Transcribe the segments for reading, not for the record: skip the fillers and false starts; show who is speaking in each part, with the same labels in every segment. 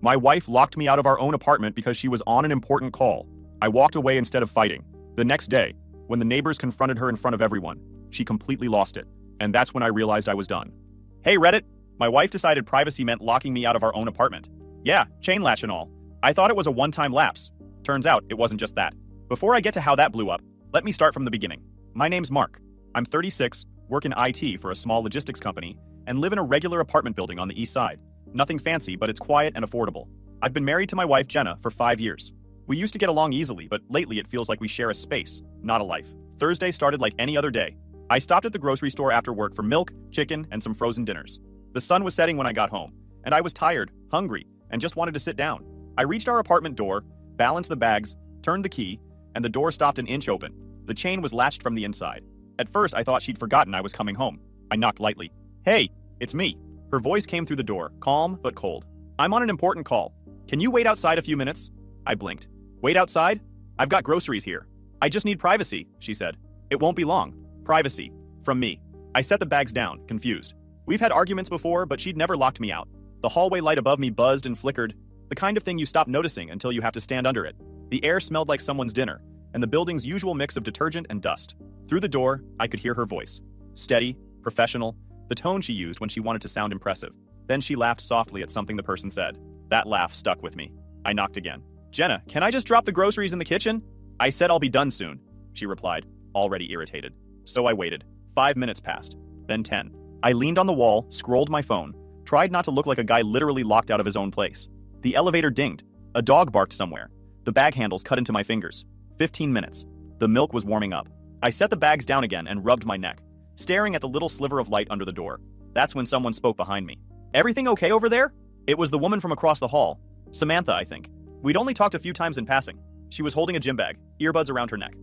Speaker 1: My wife locked me out of our own apartment because she was on an important call. I walked away instead of fighting. The next day, when the neighbors confronted her in front of everyone, she completely lost it. And that's when I realized I was done. Hey Reddit, my wife decided privacy meant locking me out of our own apartment. Yeah, chain latch and all. I thought it was a one-time lapse. Turns out it wasn't just that. Before I get to how that blew up, let me start from the beginning. My name's Mark. I'm 36, work in IT for a small logistics company, and live in a regular apartment building on the east side. Nothing fancy, but it's quiet and affordable. I've been married to my wife Jenna for 5 years. We used to get along easily, but lately it feels like we share a space, not a life. Thursday started like any other day. I stopped at the grocery store after work for milk, chicken, and some frozen dinners. The sun was setting when I got home, and I was tired, hungry, and just wanted to sit down. I reached our apartment door, balanced the bags, turned the key, and the door stopped an inch open. The chain was latched from the inside. At first, I thought she'd forgotten I was coming home. I knocked lightly. Hey, it's me. Her voice came through the door, calm but cold. I'm on an important call. Can you wait outside a few minutes? I blinked. Wait outside? I've got groceries here. I just need privacy, she said. It won't be long. Privacy. From me. I set the bags down, confused. We've had arguments before, but she'd never locked me out. The hallway light above me buzzed and flickered, the kind of thing you stop noticing until you have to stand under it. The air smelled like someone's dinner, and the building's usual mix of detergent and dust. Through the door, I could hear her voice. Steady, professional, the tone she used when she wanted to sound impressive. Then she laughed softly at something the person said. That laugh stuck with me. I knocked again. Jenna, can I just drop the groceries in the kitchen? I said I'll be done soon, she replied, already irritated. So I waited. 5 minutes passed, then 10. I leaned on the wall, scrolled my phone, tried not to look like a guy literally locked out of his own place. The elevator dinged. A dog barked somewhere. The bag handles cut into my fingers. 15 minutes. The milk was warming up. I set the bags down again and rubbed my neck, staring at the little sliver of light under the door. That's when someone spoke behind me. Everything okay over there? It was the woman from across the hall. Samantha, I think. We'd only talked a few times in passing. She was holding a gym bag, earbuds around her neck.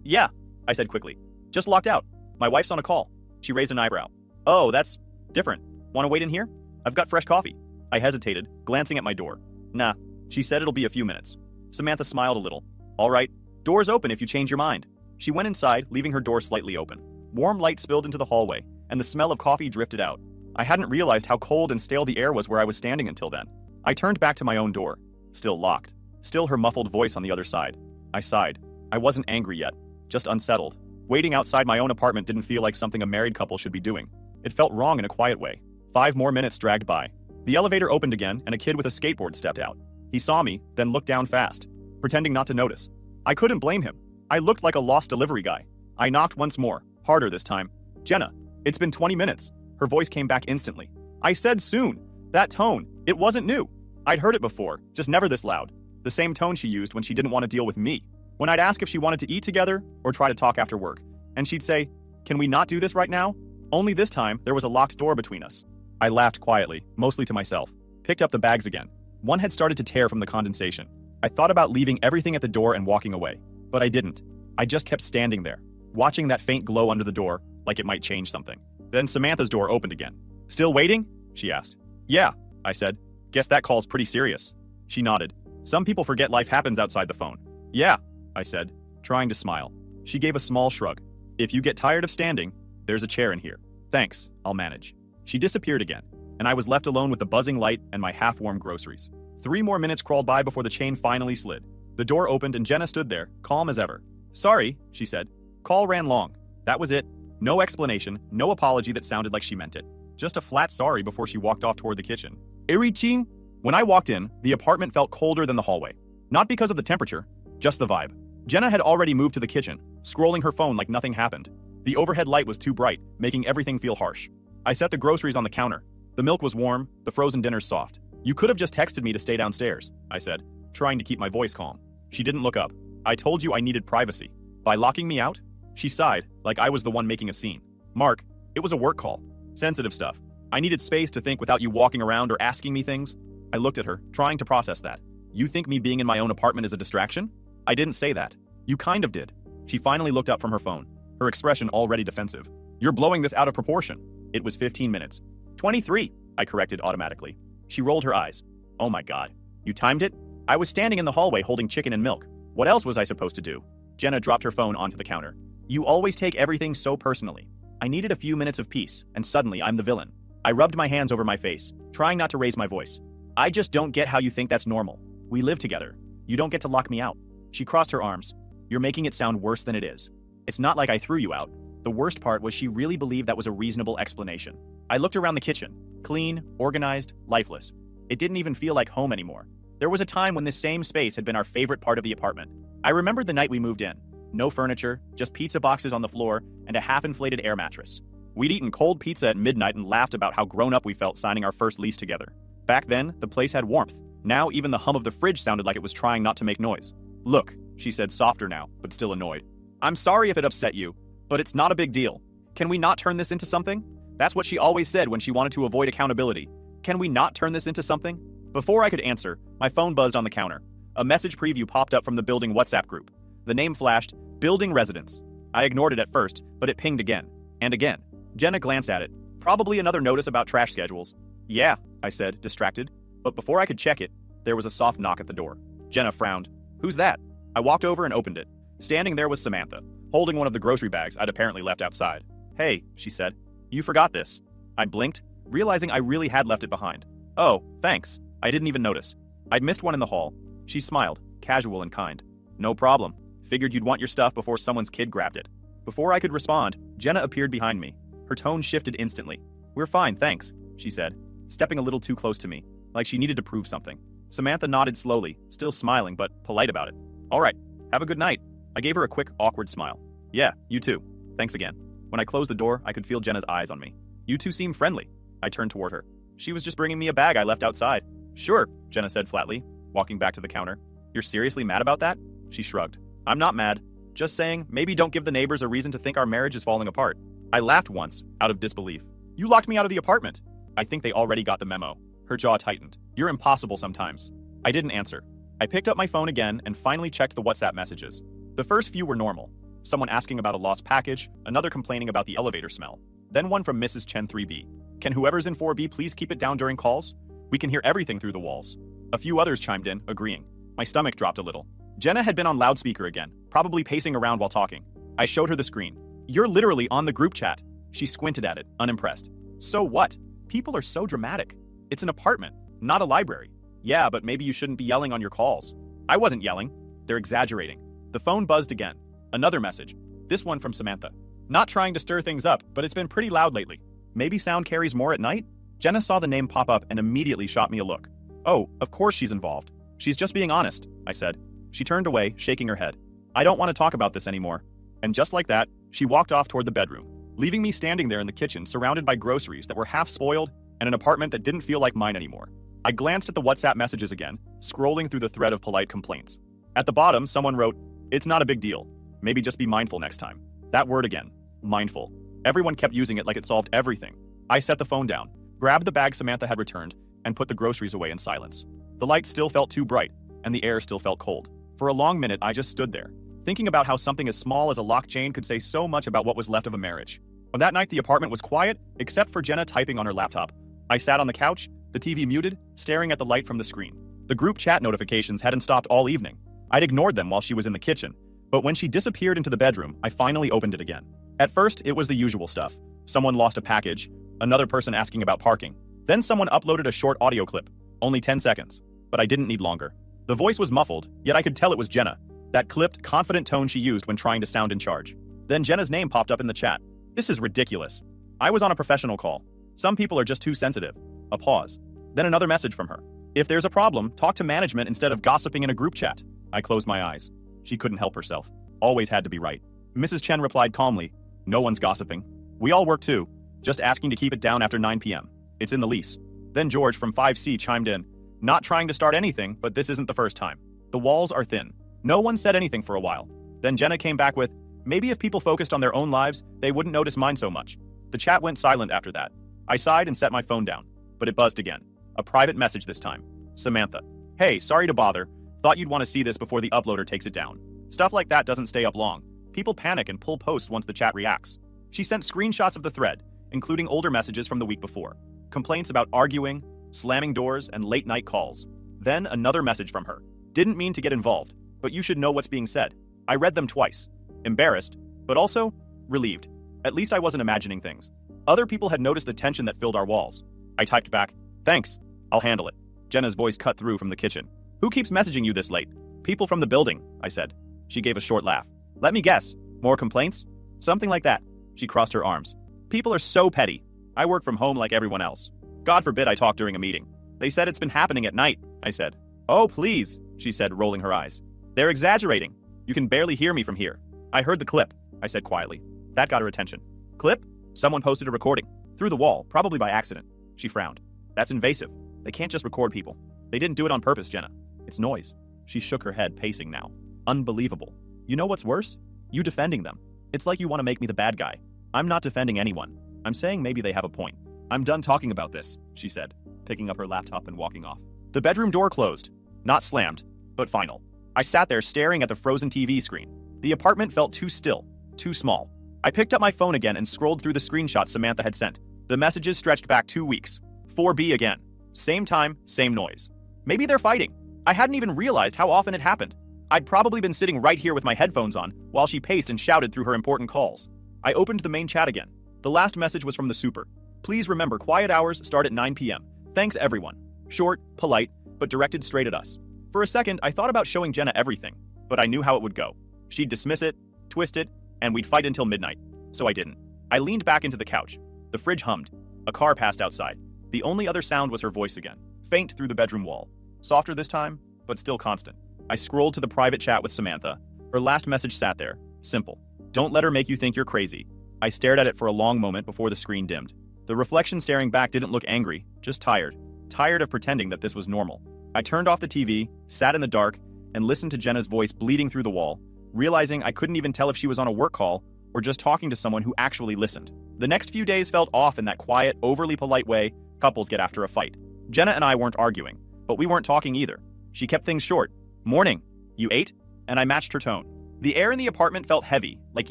Speaker 1: Yeah, I said quickly. Just locked out. My wife's on a call. She raised an eyebrow. Oh, that's different. Want to wait in here? I've got fresh coffee. I hesitated, glancing at my door. Nah, she said it'll be a few minutes. Samantha smiled a little. All right, door's open if you change your mind. She went inside, leaving her door slightly open. Warm light spilled into the hallway, and the smell of coffee drifted out. I hadn't realized how cold and stale the air was where I was standing until then. I turned back to my own door. Still locked. Still her muffled voice on the other side. I sighed. I wasn't angry yet, just unsettled. Waiting outside my own apartment didn't feel like something a married couple should be doing. It felt wrong in a quiet way. 5 more minutes dragged by. The elevator opened again, and a kid with a skateboard stepped out. He saw me, then looked down fast, pretending not to notice. I couldn't blame him. I looked like a lost delivery guy. I knocked once more, harder this time. Jenna, it's been 20 minutes. Her voice came back instantly. I said soon. That tone, it wasn't new. I'd heard it before, just never this loud. The same tone she used when she didn't want to deal with me. When I'd ask if she wanted to eat together or try to talk after work, and she'd say, "Can we not do this right now?" Only this time, there was a locked door between us. I laughed quietly, mostly to myself, picked up the bags again. One had started to tear from the condensation. I thought about leaving everything at the door and walking away, but I didn't. I just kept standing there, watching that faint glow under the door, like it might change something. Then Samantha's door opened again. Still waiting? She asked. Yeah, I said. Guess that call's pretty serious. She nodded. Some people forget life happens outside the phone. Yeah, I said, trying to smile. She gave a small shrug. If you get tired of standing, there's a chair in here. Thanks, I'll manage. She disappeared again, and I was left alone with the buzzing light and my half-warm groceries. 3 more minutes crawled by before the chain finally slid. The door opened and Jenna stood there, calm as ever. Sorry, she said. Call ran long. That was it. No explanation, no apology that sounded like she meant it. Just a flat sorry before she walked off toward the kitchen. Eriching? When I walked in, the apartment felt colder than the hallway. Not because of the temperature, just the vibe. Jenna had already moved to the kitchen, scrolling her phone like nothing happened. The overhead light was too bright, making everything feel harsh. I set the groceries on the counter. The milk was warm, the frozen dinners soft. You could have just texted me to stay downstairs, I said, trying to keep my voice calm. She didn't look up. I told you I needed privacy. By locking me out? She sighed, like I was the one making a scene. Mark, it was a work call. Sensitive stuff. I needed space to think without you walking around or asking me things. I looked at her, trying to process that. You think me being in my own apartment is a distraction? I didn't say that. You kind of did. She finally looked up from her phone, her expression already defensive. You're blowing this out of proportion. It was 15 minutes. 23, I corrected automatically. She rolled her eyes. Oh my God. You timed it? I was standing in the hallway holding chicken and milk. What else was I supposed to do? Jenna dropped her phone onto the counter. You always take everything so personally. I needed a few minutes of peace, and suddenly I'm the villain. I rubbed my hands over my face, trying not to raise my voice. I just don't get how you think that's normal. We live together. You don't get to lock me out. She crossed her arms. You're making it sound worse than it is. It's not like I threw you out. The worst part was she really believed that was a reasonable explanation. I looked around the kitchen. Clean, organized, lifeless. It didn't even feel like home anymore. There was a time when this same space had been our favorite part of the apartment. I remembered the night we moved in. No furniture, just pizza boxes on the floor, and a half-inflated air mattress. We'd eaten cold pizza at midnight and laughed about how grown-up we felt signing our first lease together. Back then, the place had warmth. Now, even the hum of the fridge sounded like it was trying not to make noise. Look, she said, softer now, but still annoyed. I'm sorry if it upset you, but it's not a big deal. Can we not turn this into something? That's what she always said when she wanted to avoid accountability. Can we not turn this into something? Before I could answer, my phone buzzed on the counter. A message preview popped up from the building WhatsApp group. The name flashed, Building Residence. I ignored it at first, but it pinged again. And again. Jenna glanced at it. Probably another notice about trash schedules. Yeah, I said, distracted. But before I could check it, there was a soft knock at the door. Jenna frowned. Who's that? I walked over and opened it. Standing there was Samantha, holding one of the grocery bags I'd apparently left outside. Hey, she said. You forgot this. I blinked, realizing I really had left it behind. Oh, thanks. I didn't even notice. I'd missed one in the hall. She smiled, casual and kind. No problem. Figured you'd want your stuff before someone's kid grabbed it. Before I could respond, Jenna appeared behind me. Her tone shifted instantly. We're fine, thanks, she said, stepping a little too close to me, like she needed to prove something. Samantha nodded slowly, still smiling but polite about it. All right, have a good night. I gave her a quick, awkward smile. Yeah, you too. Thanks again. When I closed the door, I could feel Jenna's eyes on me. You two seem friendly. I turned toward her. She was just bringing me a bag I left outside. Sure, Jenna said flatly, walking back to the counter. You're seriously mad about that? She shrugged. I'm not mad. Just saying, maybe don't give the neighbors a reason to think our marriage is falling apart. I laughed once, out of disbelief. You locked me out of the apartment. I think they already got the memo. Her jaw tightened. You're impossible sometimes. I didn't answer. I picked up my phone again and finally checked the WhatsApp messages. The first few were normal. Someone asking about a lost package, another complaining about the elevator smell. Then one from Mrs. Chen 3B. Can whoever's in 4B please keep it down during calls? We can hear everything through the walls. A few others chimed in, agreeing. My stomach dropped a little. Jenna had been on loudspeaker again, probably pacing around while talking. I showed her the screen. You're literally on the group chat. She squinted at it, unimpressed. So what? People are so dramatic. It's an apartment, not a library. Yeah, but maybe you shouldn't be yelling on your calls. I wasn't yelling. They're exaggerating. The phone buzzed again. Another message. This one from Samantha. Not trying to stir things up, but it's been pretty loud lately. Maybe sound carries more at night? Jenna saw the name pop up and immediately shot me a look. Oh, of course she's involved. She's just being honest, I said. She turned away, shaking her head. I don't want to talk about this anymore. And just like that, she walked off toward the bedroom, leaving me standing there in the kitchen surrounded by groceries that were half spoiled and an apartment that didn't feel like mine anymore. I glanced at the WhatsApp messages again, scrolling through the thread of polite complaints. At the bottom, someone wrote, "It's not a big deal. Maybe just be mindful next time." That word again, mindful. Everyone kept using it like it solved everything. I set the phone down, grabbed the bag Samantha had returned, and put the groceries away in silence. The light still felt too bright, and the air still felt cold. For a long minute, I just stood there, thinking about how something as small as a locked chain could say so much about what was left of a marriage. On that night, the apartment was quiet, except for Jenna typing on her laptop. I sat on the couch, the TV muted, staring at the light from the screen. The group chat notifications hadn't stopped all evening. I'd ignored them while she was in the kitchen, but when she disappeared into the bedroom, I finally opened it again. At first, it was the usual stuff. Someone lost a package, another person asking about parking. Then someone uploaded a short audio clip, only 10 seconds, but I didn't need longer. The voice was muffled, yet I could tell it was Jenna, that clipped, confident tone she used when trying to sound in charge. Then Jenna's name popped up in the chat. This is ridiculous. I was on a professional call. Some people are just too sensitive. A pause. Then another message from her. If there's a problem, talk to management instead of gossiping in a group chat. I closed my eyes. She couldn't help herself. Always had to be right. Mrs. Chen replied calmly, "No one's gossiping. We all work too. Just asking to keep it down after 9 p.m. It's in the lease." Then George from 5C chimed in, "Not trying to start anything, but this isn't the first time. The walls are thin." No one said anything for a while. Then Jenna came back with, "Maybe if people focused on their own lives, they wouldn't notice mine so much." The chat went silent after that. I sighed and set my phone down, but it buzzed again. A private message this time. Samantha. "Hey, sorry to bother. Thought you'd want to see this before the uploader takes it down. Stuff like that doesn't stay up long. People panic and pull posts once the chat reacts." She sent screenshots of the thread, including older messages from the week before. Complaints about arguing, slamming doors, and late-night calls. Then another message from her. "Didn't mean to get involved, but you should know what's being said." I read them twice. Embarrassed, but also relieved. At least I wasn't imagining things. Other people had noticed the tension that filled our walls. I typed back, "Thanks, I'll handle it." Jenna's voice cut through from the kitchen. Who keeps messaging you this late? People from the building, I said. She gave a short laugh. Let me guess. More complaints? Something like that. She crossed her arms. People are so petty. I work from home like everyone else. God forbid I talk during a meeting. They said it's been happening at night, I said. Oh, please, she said, rolling her eyes. They're exaggerating. You can barely hear me from here. I heard the clip, I said quietly. That got her attention. Clip? Someone posted a recording. Through the wall, probably by accident. She frowned. That's invasive. They can't just record people. They didn't do it on purpose, Jenna. It's noise. She shook her head, pacing now. Unbelievable. You know what's worse? You defending them. It's like you want to make me the bad guy. I'm not defending anyone. I'm saying maybe they have a point. I'm done talking about this, she said, picking up her laptop and walking off. The bedroom door closed. Not slammed, but final. I sat there staring at the frozen TV screen. The apartment felt too still, too small. I picked up my phone again and scrolled through the screenshots Samantha had sent. The messages stretched back 2 weeks. 4B again. Same time, same noise. Maybe they're fighting. I hadn't even realized how often it happened. I'd probably been sitting right here with my headphones on while she paced and shouted through her important calls. I opened the main chat again. The last message was from the super. Please remember, quiet hours start at 9 p.m. Thanks everyone. Short, polite, but directed straight at us. For a second, I thought about showing Jenna everything, but I knew how it would go. She'd dismiss it, twist it, and we'd fight until midnight. So I didn't. I leaned back into the couch. The fridge hummed. A car passed outside. The only other sound was her voice again, faint through the bedroom wall. Softer this time, but still constant. I scrolled to the private chat with Samantha. Her last message sat there. Simple. Don't let her make you think you're crazy. I stared at it for a long moment before the screen dimmed. The reflection staring back didn't look angry, just tired. Tired of pretending that this was normal. I turned off the TV, sat in the dark, and listened to Jenna's voice bleeding through the wall, realizing I couldn't even tell if she was on a work call or just talking to someone who actually listened. The next few days felt off in that quiet, overly polite way couples get after a fight. Jenna and I weren't arguing, but we weren't talking either. She kept things short. Morning. You ate? And I matched her tone. The air in the apartment felt heavy, like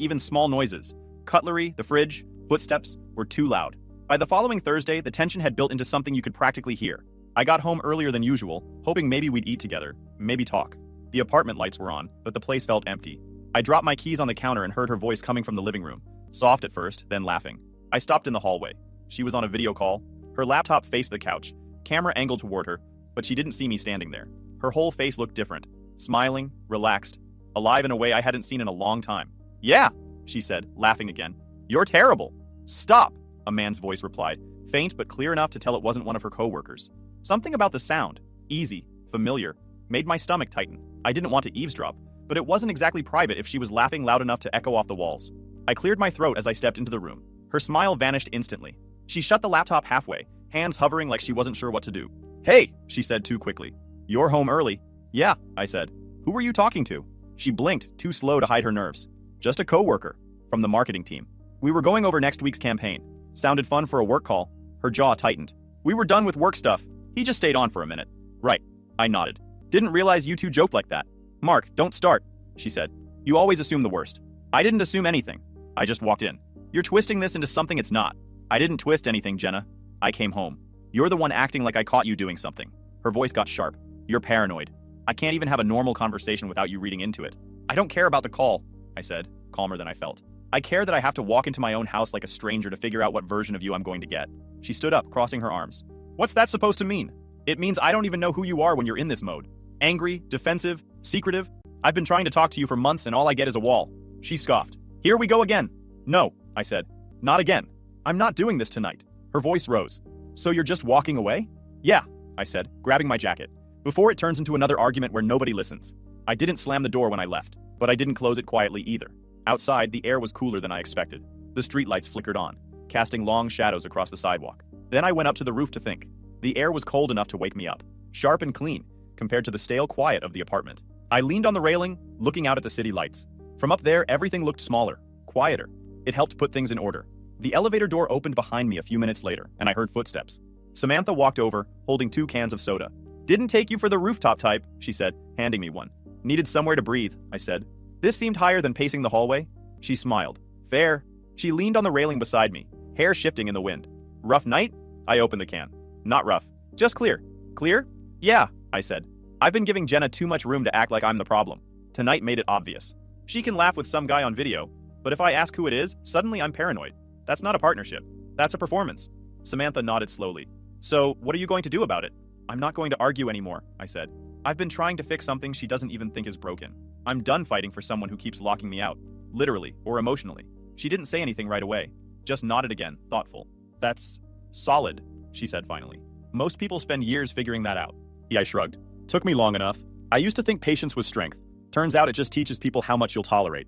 Speaker 1: even small noises. Cutlery, the fridge, footsteps were too loud. By the following Thursday, the tension had built into something you could practically hear. I got home earlier than usual, hoping maybe we'd eat together, maybe talk. The apartment lights were on, but the place felt empty. I dropped my keys on the counter and heard her voice coming from the living room. Soft at first, then laughing. I stopped in the hallway. She was on a video call. Her laptop faced the couch, camera angled toward her, but she didn't see me standing there. Her whole face looked different. Smiling, relaxed, alive in a way I hadn't seen in a long time. Yeah, she said, laughing again. You're terrible. Stop, a man's voice replied, faint but clear enough to tell it wasn't one of her coworkers. Something about the sound, easy, familiar, made my stomach tighten. I didn't want to eavesdrop, but it wasn't exactly private if she was laughing loud enough to echo off the walls. I cleared my throat as I stepped into the room. Her smile vanished instantly. She shut the laptop halfway, hands hovering like she wasn't sure what to do. Hey, she said too quickly. You're home early. Yeah, I said. Who were you talking to? She blinked, too slow to hide her nerves. Just a coworker from the marketing team. We were going over next week's campaign. Sounded fun for a work call. Her jaw tightened. We were done with work stuff. He just stayed on for a minute. Right. I nodded. Didn't realize you two joked like that. Mark, don't start, she said. You always assume the worst. I didn't assume anything. I just walked in. You're twisting this into something it's not. I didn't twist anything, Jenna. I came home. You're the one acting like I caught you doing something. Her voice got sharp. You're paranoid. I can't even have a normal conversation without you reading into it. I don't care about the call, I said, calmer than I felt. I care that I have to walk into my own house like a stranger to figure out what version of you I'm going to get. She stood up, crossing her arms. What's that supposed to mean? It means I don't even know who you are when you're in this mode. Angry, defensive, secretive. I've been trying to talk to you for months and all I get is a wall. She scoffed. Here we go again. No, I said. Not again. I'm not doing this tonight. Her voice rose. So you're just walking away? Yeah, I said, grabbing my jacket. Before it turns into another argument where nobody listens. I didn't slam the door when I left, but I didn't close it quietly either. Outside, the air was cooler than I expected. The streetlights flickered on, casting long shadows across the sidewalk. Then I went up to the roof to think. The air was cold enough to wake me up, sharp and clean, compared to the stale quiet of the apartment. I leaned on the railing, looking out at the city lights. From up there, everything looked smaller, quieter. It helped put things in order. The elevator door opened behind me a few minutes later, and I heard footsteps. Samantha walked over, holding 2 cans of soda. Didn't take you for the rooftop type, she said, handing me one. Needed somewhere to breathe, I said. This seemed higher than pacing the hallway. She smiled. Fair. She leaned on the railing beside me, hair shifting in the wind. Rough night? I opened the can. Not rough. Just clear. Clear? Yeah, I said. I've been giving Jenna too much room to act like I'm the problem. Tonight made it obvious. She can laugh with some guy on video, but if I ask who it is, suddenly I'm paranoid. That's not a partnership. That's a performance. Samantha nodded slowly. So, what are you going to do about it? I'm not going to argue anymore, I said. I've been trying to fix something she doesn't even think is broken. I'm done fighting for someone who keeps locking me out, literally or emotionally. She didn't say anything right away, just nodded again, thoughtful. That's solid, she said finally. Most people spend years figuring that out. I shrugged. Took me long enough. I used to think patience was strength. Turns out it just teaches people how much you'll tolerate.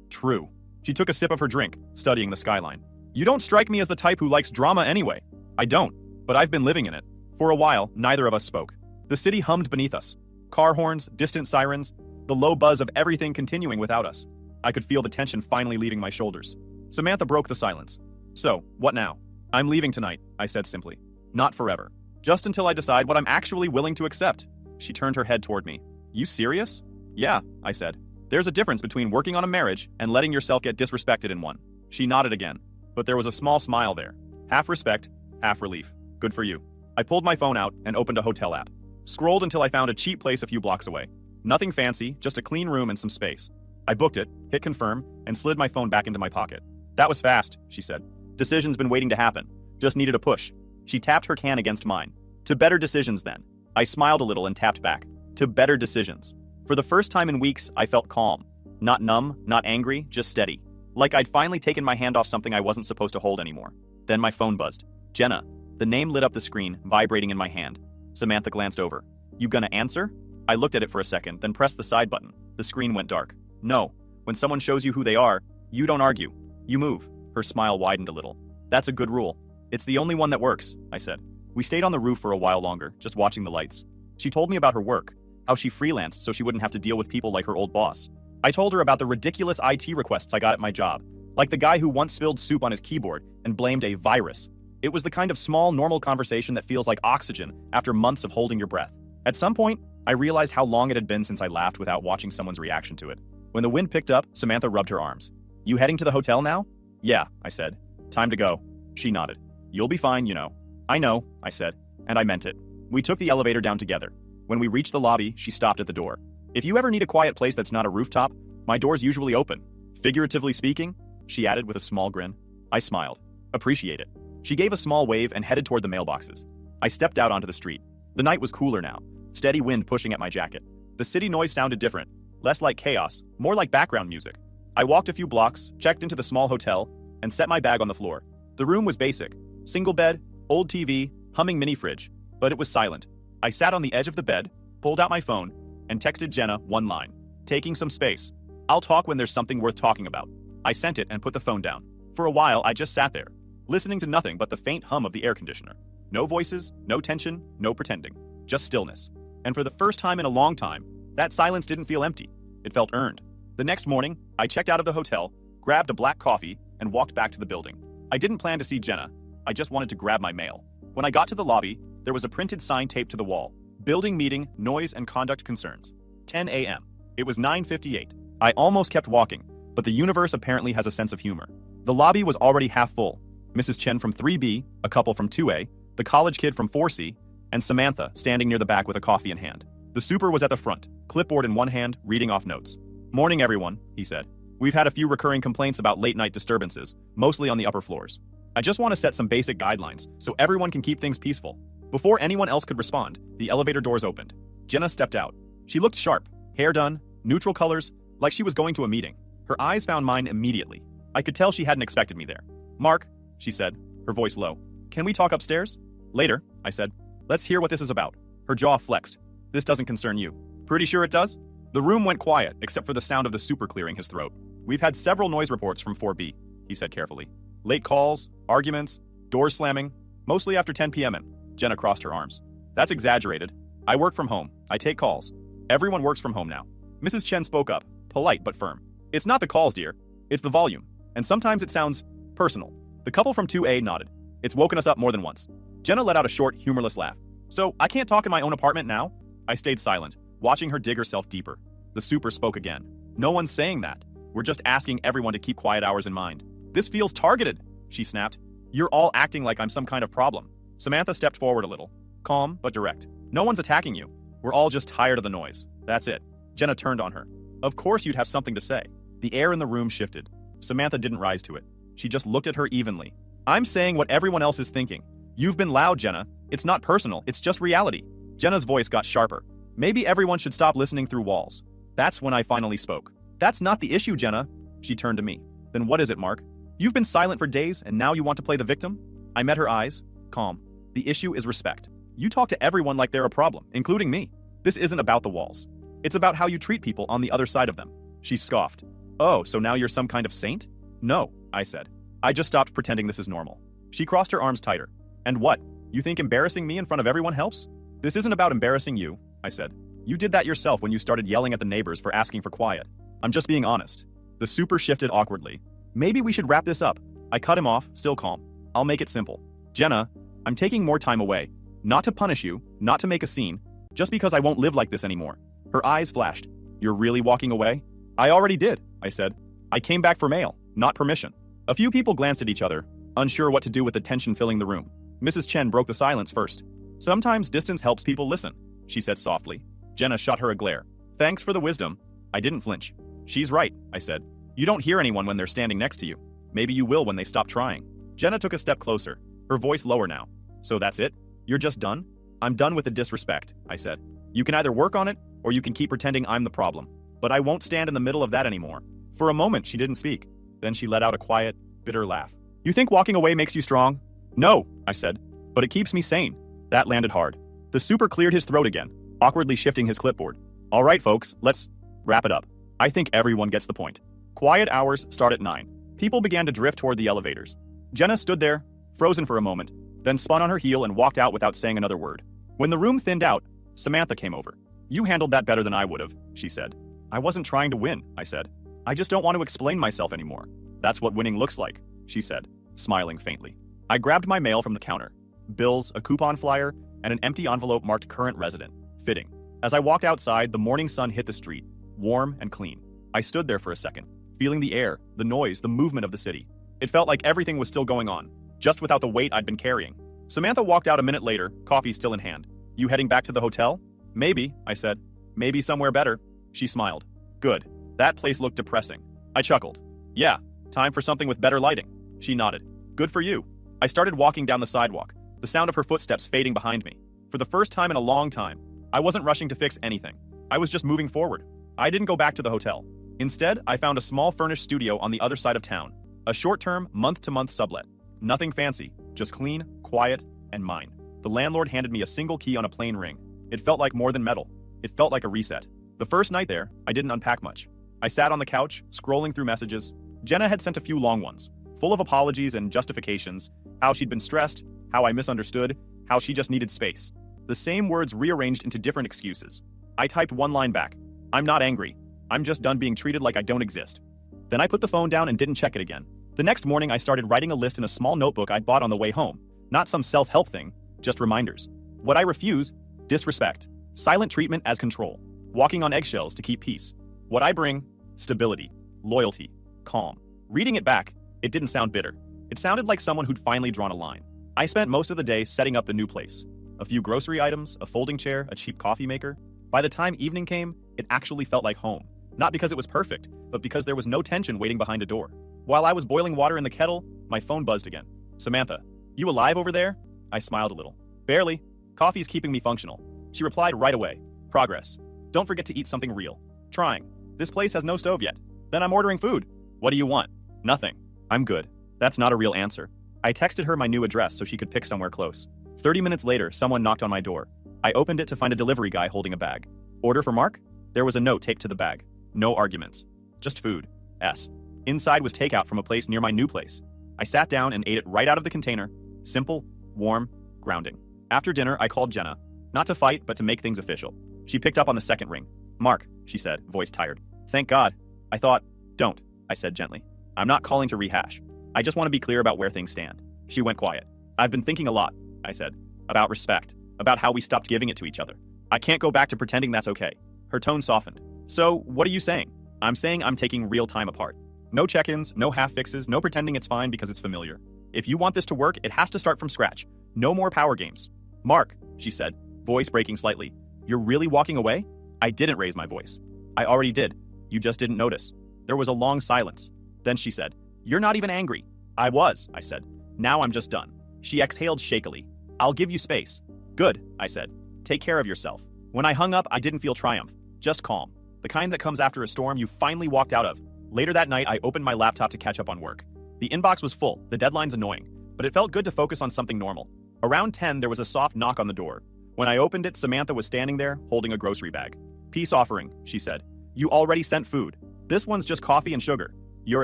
Speaker 1: True. She took a sip of her drink, studying the skyline. You don't strike me as the type who likes drama anyway. I don't, but I've been living in it. For a while, neither of us spoke. The city hummed beneath us. Car horns, distant sirens, the low buzz of everything continuing without us. I could feel the tension finally leaving my shoulders. Samantha broke the silence. So, what now? I'm leaving tonight, I said simply. Not forever. Just until I decide what I'm actually willing to accept. She turned her head toward me. You serious? Yeah, I said. There's a difference between working on a marriage and letting yourself get disrespected in one. She nodded again, but there was a small smile there. Half respect, half relief. Good for you. I pulled my phone out and opened a hotel app. Scrolled until I found a cheap place a few blocks away. Nothing fancy, just a clean room and some space. I booked it, hit confirm, and slid my phone back into my pocket. That was fast, she said. Decision's been waiting to happen. Just needed a push. She tapped her can against mine. To better decisions then. I smiled a little and tapped back. To better decisions. For the first time in weeks, I felt calm. Not numb, not angry, just steady. Like I'd finally taken my hand off something I wasn't supposed to hold anymore. Then my phone buzzed. Jenna. The name lit up the screen, vibrating in my hand. Samantha glanced over. You gonna answer? I looked at it for a second, then pressed the side button. The screen went dark. No. When someone shows you who they are, you don't argue. You move. Her smile widened a little. That's a good rule. It's the only one that works, I said. We stayed on the roof for a while longer, just watching the lights. She told me about her work, how she freelanced so she wouldn't have to deal with people like her old boss. I told her about the ridiculous IT requests I got at my job, like the guy who once spilled soup on his keyboard and blamed a virus. It was the kind of small, normal conversation that feels like oxygen after months of holding your breath. At some point, I realized how long it had been since I laughed without watching someone's reaction to it. When the wind picked up, Samantha rubbed her arms. You heading to the hotel now? Yeah, I said. Time to go. She nodded. You'll be fine, you know. I know, I said, and I meant it. We took the elevator down together. When we reached the lobby, she stopped at the door. If you ever need a quiet place that's not a rooftop, my door's usually open. Figuratively speaking, she added with a small grin. I smiled. Appreciate it. She gave a small wave and headed toward the mailboxes. I stepped out onto the street. The night was cooler now, steady wind pushing at my jacket. The city noise sounded different, less like chaos, more like background music. I walked a few blocks, checked into the small hotel, and set my bag on the floor. The room was basic. Single bed, old TV, humming mini fridge, but it was silent. I sat on the edge of the bed, pulled out my phone, and texted Jenna one line. Taking some space. I'll talk when there's something worth talking about. I sent it and put the phone down. For a while, I just sat there, listening to nothing but the faint hum of the air conditioner. No voices, no tension, no pretending. Just stillness. And for the first time in a long time, that silence didn't feel empty. It felt earned. The next morning, I checked out of the hotel, grabbed a black coffee, and walked back to the building. I didn't plan to see Jenna. I just wanted to grab my mail. When I got to the lobby, there was a printed sign taped to the wall. Building meeting, noise and conduct concerns. 10 a.m. It was 9:58. I almost kept walking, but the universe apparently has a sense of humor. The lobby was already half full. Mrs. Chen from 3B, a couple from 2A, the college kid from 4C, and Samantha standing near the back with a coffee in hand. The super was at the front, clipboard in one hand, reading off notes. Morning, everyone, he said. We've had a few recurring complaints about late-night disturbances, mostly on the upper floors. I just want to set some basic guidelines so everyone can keep things peaceful. Before anyone else could respond, the elevator doors opened. Jenna stepped out. She looked sharp, hair done, neutral colors, like she was going to a meeting. Her eyes found mine immediately. I could tell she hadn't expected me there. Mark, she said, her voice low. Can we talk upstairs? Later, I said. Let's hear what this is about. Her jaw flexed. This doesn't concern you. Pretty sure it does? The room went quiet, except for the sound of the super clearing his throat. We've had several noise reports from 4B, he said carefully. Late calls, arguments, doors slamming, mostly after 10 p.m. Jenna crossed her arms. That's exaggerated. I work from home. I take calls. Everyone works from home now. Mrs. Chen spoke up, polite but firm. It's not the calls, dear. It's the volume. And sometimes it sounds personal. The couple from 2A nodded. It's woken us up more than once. Jenna let out a short, humorless laugh. So, I can't talk in my own apartment now? I stayed silent, watching her dig herself deeper. The super spoke again. No one's saying that. We're just asking everyone to keep quiet hours in mind. This feels targeted, she snapped. You're all acting like I'm some kind of problem. Samantha stepped forward a little, calm but direct. No one's attacking you. We're all just tired of the noise. That's it. Jenna turned on her. Of course you'd have something to say. The air in the room shifted. Samantha didn't rise to it. She just looked at her evenly. I'm saying what everyone else is thinking. You've been loud, Jenna. It's not personal, it's just reality. Jenna's voice got sharper. Maybe everyone should stop listening through walls. That's when I finally spoke. That's not the issue, Jenna. She turned to me. Then what is it, Mark? You've been silent for days and now you want to play the victim? I met her eyes, calm. The issue is respect. You talk to everyone like they're a problem, including me. This isn't about the walls. It's about how you treat people on the other side of them. She scoffed. Oh, so now you're some kind of saint? No, I said. I just stopped pretending this is normal. She crossed her arms tighter. And what? You think embarrassing me in front of everyone helps? This isn't about embarrassing you, I said. You did that yourself when you started yelling at the neighbors for asking for quiet. I'm just being honest. The super shifted awkwardly. Maybe we should wrap this up. I cut him off, still calm. I'll make it simple. Jenna, I'm taking more time away. Not to punish you, not to make a scene, just because I won't live like this anymore. Her eyes flashed. You're really walking away? I already did, I said. I came back for mail, not permission. A few people glanced at each other, unsure what to do with the tension filling the room. Mrs. Chen broke the silence first. Sometimes distance helps people listen, she said softly. Jenna shot her a glare. Thanks for the wisdom. I didn't flinch. She's right, I said. You don't hear anyone when they're standing next to you. Maybe you will when they stop trying. Jenna took a step closer, her voice lower now. So that's it? You're just done? I'm done with the disrespect, I said. You can either work on it, or you can keep pretending I'm the problem. But I won't stand in the middle of that anymore. For a moment, she didn't speak. Then she let out a quiet, bitter laugh. You think walking away makes you strong? No, I said. But it keeps me sane. That landed hard. The super cleared his throat again, awkwardly shifting his clipboard. All right, folks, let's wrap it up. I think everyone gets the point. Quiet hours start at 9. People began to drift toward the elevators. Jenna stood there, frozen for a moment, then spun on her heel and walked out without saying another word. When the room thinned out, Samantha came over. You handled that better than I would have, she said. I wasn't trying to win, I said. I just don't want to explain myself anymore. That's what winning looks like, she said, smiling faintly. I grabbed my mail from the counter. Bills, a coupon flyer, and an empty envelope marked current resident. Fitting. As I walked outside, the morning sun hit the street, warm and clean. I stood there for a second, feeling the air, the noise, the movement of the city. It felt like everything was still going on, just without the weight I'd been carrying. Samantha walked out a minute later, coffee still in hand. You heading back to the hotel? Maybe, I said. Maybe somewhere better. She smiled. Good. That place looked depressing. I chuckled. Yeah, time for something with better lighting. She nodded. Good for you. I started walking down the sidewalk, the sound of her footsteps fading behind me. For the first time in a long time, I wasn't rushing to fix anything. I was just moving forward. I didn't go back to the hotel. Instead, I found a small furnished studio on the other side of town. A short-term, month-to-month sublet. Nothing fancy, just clean, quiet, and mine. The landlord handed me a single key on a plain ring. It felt like more than metal. It felt like a reset. The first night there, I didn't unpack much. I sat on the couch, scrolling through messages. Jenna had sent a few long ones, full of apologies and justifications, how she'd been stressed, how I misunderstood, how she just needed space. The same words rearranged into different excuses. I typed one line back. I'm not angry. I'm just done being treated like I don't exist. Then I put the phone down and didn't check it again. The next morning, I started writing a list in a small notebook I'd bought on the way home. Not some self-help thing, just reminders. What I refuse, disrespect. Silent treatment as control. Walking on eggshells to keep peace. What I bring, stability, loyalty, calm. Reading it back, it didn't sound bitter. It sounded like someone who'd finally drawn a line. I spent most of the day setting up the new place. A few grocery items, a folding chair, a cheap coffee maker. By the time evening came, it actually felt like home. Not because it was perfect, but because there was no tension waiting behind a door. While I was boiling water in the kettle, my phone buzzed again. Samantha, you alive over there? I smiled a little. Barely. Coffee's keeping me functional. She replied right away. Progress. Don't forget to eat something real. Trying. This place has no stove yet. Then I'm ordering food. What do you want? Nothing. I'm good. That's not a real answer. I texted her my new address so she could pick somewhere close. 30 minutes later, someone knocked on my door. I opened it to find a delivery guy holding a bag. Order for Mark? There was a note taped to the bag. No arguments. Just food. S. Inside was takeout from a place near my new place. I sat down and ate it right out of the container. Simple, warm, grounding. After dinner, I called Jenna. Not to fight, but to make things official. She picked up on the second ring. Mark, she said, voice tired. Thank God. I thought, don't, I said gently. I'm not calling to rehash. I just want to be clear about where things stand. She went quiet. I've been thinking a lot, I said. About respect. About how we stopped giving it to each other. I can't go back to pretending that's okay. Her tone softened. So, what are you saying? I'm saying I'm taking real time apart. No check-ins, no half-fixes, no pretending it's fine because it's familiar. If you want this to work, it has to start from scratch. No more power games. Mark, she said, voice breaking slightly. You're really walking away? I didn't raise my voice. I already did. You just didn't notice. There was a long silence. Then she said, You're not even angry. I was, I said. Now I'm just done. She exhaled shakily. I'll give you space. Good, I said. Take care of yourself. When I hung up, I didn't feel triumph, just calm. The kind that comes after a storm you finally walked out of. Later that night, I opened my laptop to catch up on work. The inbox was full, the deadline's annoying, but it felt good to focus on something normal. Around 10, there was a soft knock on the door. When I opened it, Samantha was standing there, holding a grocery bag. "Peace offering," she said. "You already sent food. This one's just coffee and sugar. Your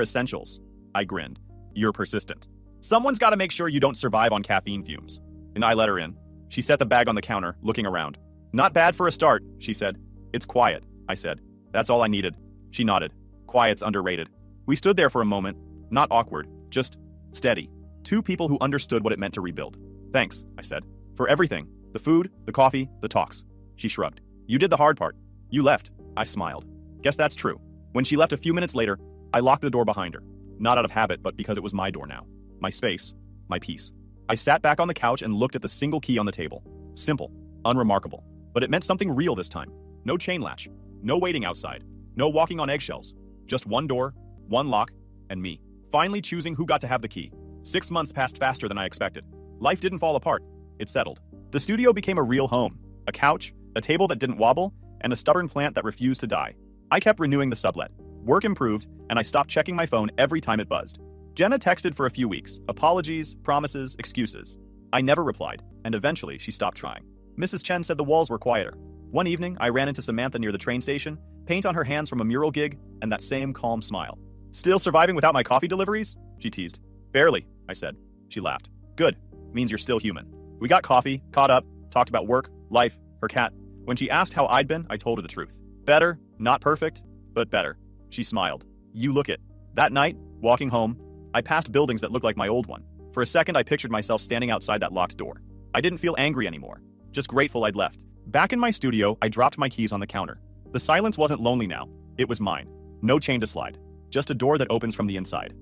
Speaker 1: essentials." I grinned. "You're persistent. Someone's gotta make sure you don't survive on caffeine fumes." And I let her in. She set the bag on the counter, looking around. "Not bad for a start," she said. "It's quiet," I said. "That's all I needed." She nodded. "Quiet's underrated." We stood there for a moment, not awkward, just steady. Two people who understood what it meant to rebuild. "Thanks," I said. "For everything. The food, the coffee, the talks." She shrugged. "You did the hard part. You left." I smiled. "Guess that's true." When she left a few minutes later, I locked the door behind her. Not out of habit, but because it was my door now. My space, my peace. I sat back on the couch and looked at the single key on the table. Simple, unremarkable. But it meant something real this time. No chain latch. No waiting outside. No walking on eggshells. Just one door, one lock, and me. Finally choosing who got to have the key. 6 months passed faster than I expected. Life didn't fall apart. It settled. The studio became a real home. A couch, a table that didn't wobble, and a stubborn plant that refused to die. I kept renewing the sublet. Work improved, and I stopped checking my phone every time it buzzed. Jenna texted for a few weeks. Apologies, promises, excuses. I never replied, and eventually she stopped trying. Mrs. Chen said the walls were quieter. One evening, I ran into Samantha near the train station, paint on her hands from a mural gig, and that same calm smile. "Still surviving without my coffee deliveries?" she teased. "Barely," I said. She laughed. "Good. Means you're still human." We got coffee, caught up, talked about work, life, her cat. When she asked how I'd been, I told her the truth. Better, not perfect, but better. She smiled. "You look it." That night, walking home, I passed buildings that looked like my old one. For a second, I pictured myself standing outside that locked door. I didn't feel angry anymore, just grateful I'd left. Back in my studio, I dropped my keys on the counter. The silence wasn't lonely now. It was mine. No chain to slide. Just a door that opens from the inside.